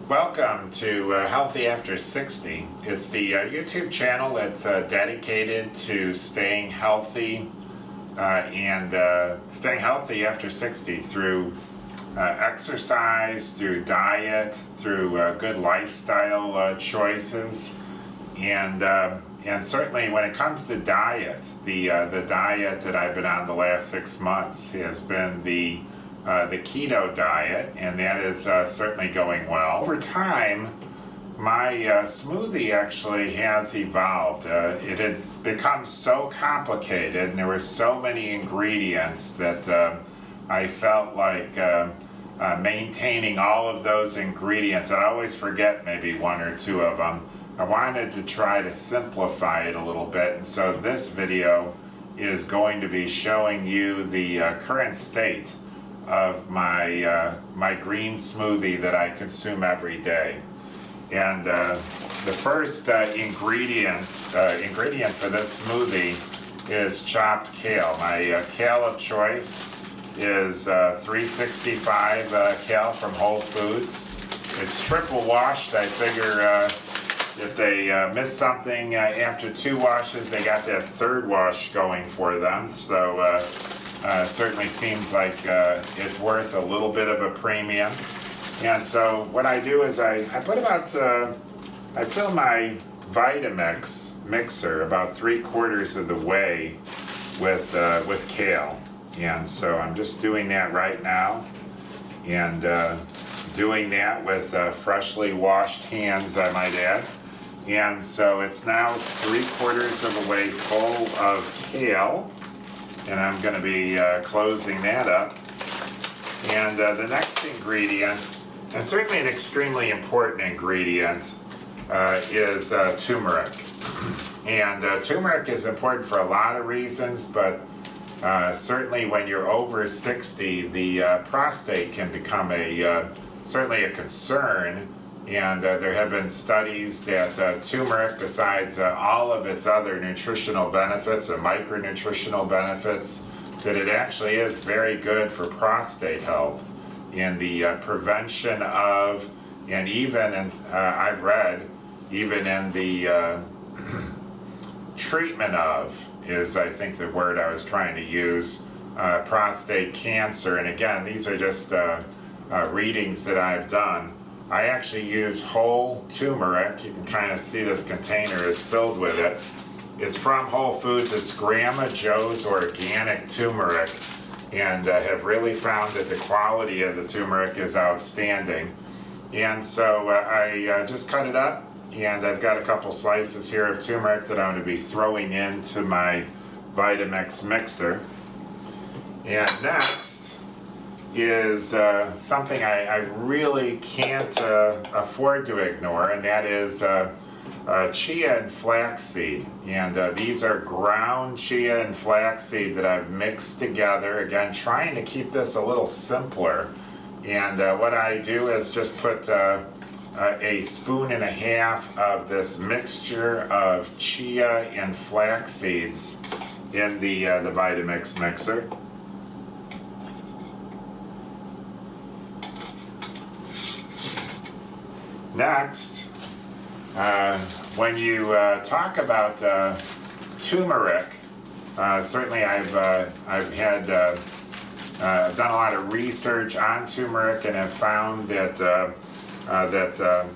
Welcome to Healthy After 60. It's the YouTube channel that's dedicated to staying healthy staying healthy after 60 through exercise, through diet, through good lifestyle choices, and certainly when it comes to diet, the diet that I've been on the last 6 months has been the keto diet, and that is certainly going well. Over time, my smoothie actually has evolved. It had become so complicated, and there were so many ingredients that I felt like maintaining all of those ingredients, I always forget maybe one or two of them. I wanted to try to simplify it a little bit, and so this video is going to be showing you the current state of my green smoothie that I consume every day. And the first ingredient for this smoothie is chopped kale. My kale of choice is 365 kale from Whole Foods. It's triple washed. I figure if they miss something after 2 washes, they got that third wash going for them. So certainly seems like it's worth a little bit of a premium. And so what I do is I put about, I fill my Vitamix mixer about 3/4 of the way with kale. And so I'm just doing that right now, and doing that with freshly washed hands, I might add. And so it's now 3/4 of the way full of kale, and I'm going to be closing that up. And the next ingredient, and certainly an extremely important ingredient, is turmeric. And turmeric is important for a lot of reasons, but certainly when you're over 60, the prostate can become certainly a concern. And there have been studies that turmeric, besides all of its other nutritional benefits and micronutritional benefits, that it actually is very good for prostate health in the prevention of, and even in, I've read, even in the treatment of, is I think the word I was trying to use, prostate cancer. And again, these are just readings that I've done. I actually use whole turmeric. You can kind of see this container is filled with it. It's from Whole Foods. It's Grandma Joe's organic turmeric, and have really found that the quality of the turmeric is outstanding. And so I just cut it up, and I've got a couple slices here of turmeric that I'm going to be throwing into my Vitamix mixer. And next is something I really can't afford to ignore, and that is chia and flaxseed. And these are ground chia and flaxseed that I've mixed together, again trying to keep this a little simpler. And what I do is just put a spoon and a half of this mixture of chia and flax seeds in the Vitamix mixer. Next, when you talk about turmeric, certainly I've had done a lot of research on turmeric, and have found that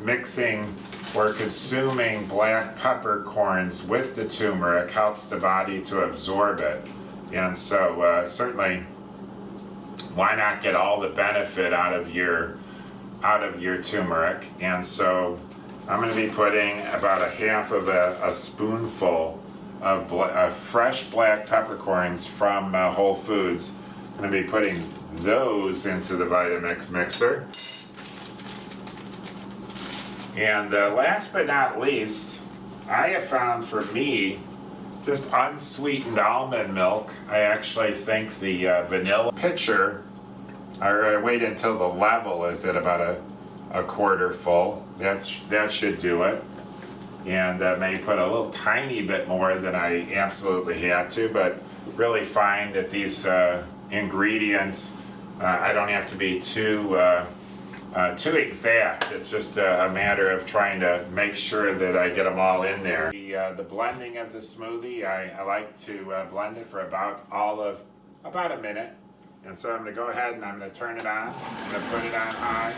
mixing or consuming black peppercorns with the turmeric helps the body to absorb it. And so certainly, why not get all the benefit out of your turmeric? And so I'm going to be putting about a half of a spoonful of fresh black peppercorns from Whole Foods. I'm going to be putting those into the Vitamix mixer. And last but not least, I have found for me just unsweetened almond milk. I actually think the vanilla pitcher, or wait until the level is at about a quarter full. That should do it. And may put a little tiny bit more than I absolutely had to, but really find that these ingredients, I don't have to be too too exact. It's just a matter of trying to make sure that I get them all in there. The blending of the smoothie, I like to blend it for about a minute. And so I'm going to go ahead and I'm going to turn it on. I'm going to put it on high.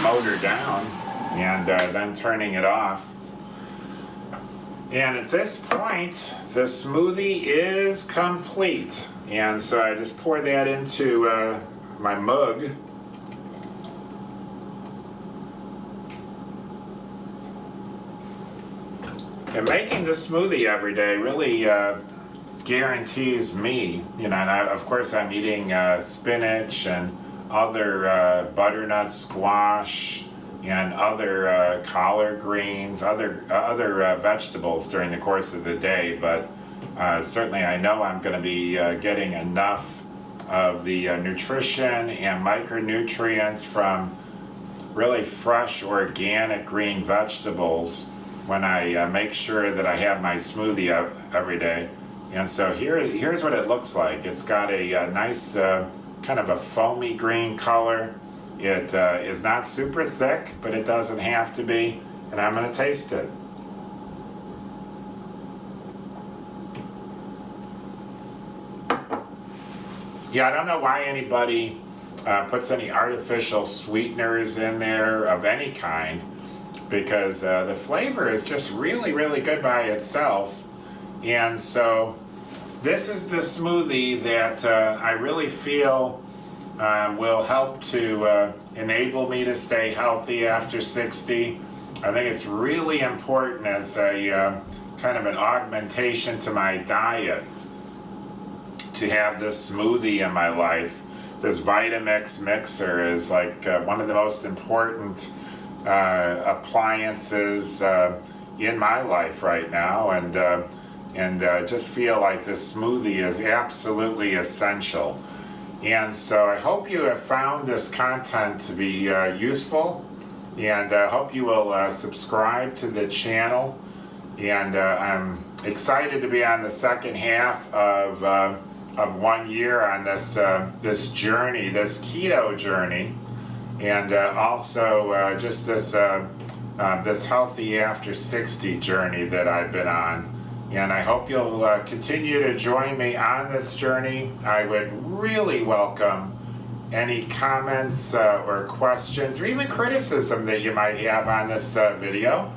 Motor down and then turning it off. And at this point, the smoothie is complete. And so I just pour that into my mug. And making the smoothie every day really guarantees me, and of course I'm eating spinach and other butternut squash and other collard greens, other vegetables during the course of the day, but certainly I know I'm going to be getting enough of the nutrition and micronutrients from really fresh organic green vegetables when I make sure that I have my smoothie every day. And so here's what it looks like. It's got a nice kind of a foamy green color. It is not super thick, but it doesn't have to be. And I'm going to taste it. Yeah, I don't know why anybody puts any artificial sweeteners in there of any kind, because the flavor is just really, really good by itself. And so this is the smoothie that I really feel will help to enable me to stay healthy after 60. I think it's really important as a kind of an augmentation to my diet to have this smoothie in my life. This Vitamix mixer is like one of the most important appliances in my life right now, and just feel like this smoothie is absolutely essential. And so I hope you have found this content to be useful, and I hope you will subscribe to the channel. And I'm excited to be on the second half of 1 year on this journey, this keto journey, and also just this healthy after 60 journey that I've been on. And I hope you'll continue to join me on this journey. I would really welcome any comments or questions or even criticism that you might have on this video.